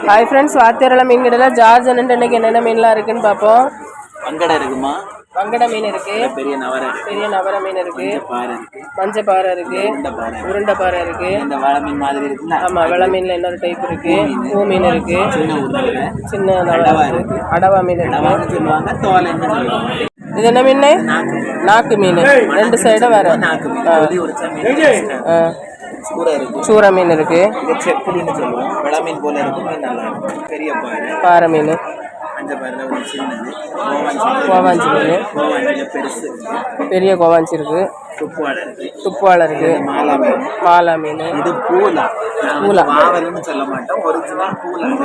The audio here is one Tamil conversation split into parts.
ஹாய் ஃப்ரெண்ட்ஸ், வாத்தியாரல மீன் கடையில் ஜார்ஜ் அண்ணன் இன்னைக்கு என்னென்ன மீன்லாம் இருக்குன்னு பார்ப்போம். வங்கடை இருக்குமா? வங்கடை மீன் இருக்கு, பெரிய நவர மீன் இருக்கு, மஞ்சள் பாறை இருக்கு, உருண்டை பாறை இருக்கு. இந்த வாழை மீன் மாதிரி இருக்குல்ல? ஆமா, வெள மீன்ல இன்னொரு டைப் இருக்கு, பூ மீன் இருக்கு, சின்ன நவரா இருக்கு, அடவா மீன் இருக்கு, சொல்லுவாங்க, தோலைன்னு சொல்லுவாங்க. இது என்ன மீன்? நாக்கு மீன். ரெண்டு சைடும் வேற. சூற மீன் இருக்கு, செக்குலின்னு சொல்லுவோம். வெள மீன் போல இருக்கும், நல்லா இருக்கும். பெரிய பாறை மீன், கோவாஞ்சி மீன், பெருசு பெரிய கோவாஞ்சி இருக்கு, துப்புவாழை இருக்கு, மாலா மீன். இது பூலா மாவல்னு சொல்ல மாட்டோம், ஒரிஜினல்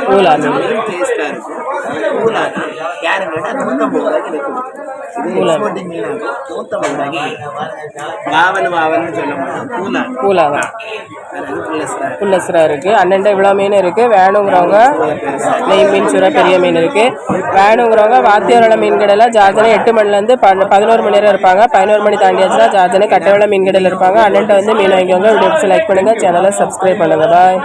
பூலா மீன். டேஸ்டா இருக்கும். பூலா யாருன்னா 150 ரூபாய்க்கு இருக்கும். இது எக்ஸ்போர்ட்டிங் மீன் ஆகும். 150 ரூபாய்க்கு வாவல்னு சொல்ல மாட்டோம், பூலா தான். புல்லஸ்ரா இருக்கு. அண்ணன் இவ்வளோ மீன் இருக்கு. வேணுங்கிறவங்க நெய் மீன், சுறா, பெரிய மீன் இருக்கு. வேணுங்கிறவங்க வாத்தியாரோட மீன் கடையில் ஜார்ஜனை 8 மணிலேருந்து 11 மணி நேரம் இருப்பாங்க. 11 மணி தாண்டியாச்சுன்னா ஜார்ஜனை கட்டவேளை மீன் கடையில் இருப்பாங்க. அண்ணன்ட்ட வந்து மீன் வாங்கிக்கோங்க. வீடியோஸ் லைக் பண்ணுங்க, சேனலை சப்ஸ்கிரைப் பண்ணுங்க. பாய்.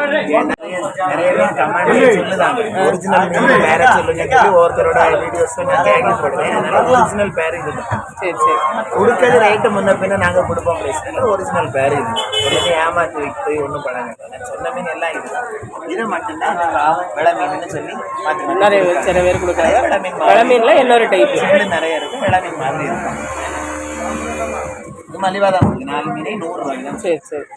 சரி சரி, கொடுக்கறது ரைட்டு முன்ன பின்ன நாங்கள் கொடுப்போம். ஒரிஜினல் பேர் இது ஏமாற்றி வைத்து ஒன்றும் பண்ணாங்க. சொன்ன மீன் எல்லாம் இது மட்டும்தான் வெள மீன் சொல்லி நிறைய சில பேர் கொடுக்குறாங்க. வெள மீன்ல இன்னொரு டைப் நிறைய இருக்கு. வெள மீன் மாதிரி இருக்கும். இது மலிவாக தான் இருக்குது. 4 மீனே 100 ரூபாய் தான். சரி சரி.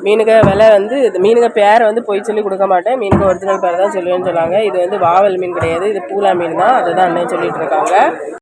மீனுக்கு விலை வந்து மீனுக்கு பேரை வந்து போய் சொல்லி கொடுக்க மாட்டேன். மீனுக்கு ஒரிஜினல் பேர் தான் சொல்லுவேன்னு சொன்னாங்க. இது வந்து வாவல் மீன் கிடையாது, இது பூலா மீன் தான். அதை தான் அண்ணன் சொல்லிட்டு இருக்காங்க.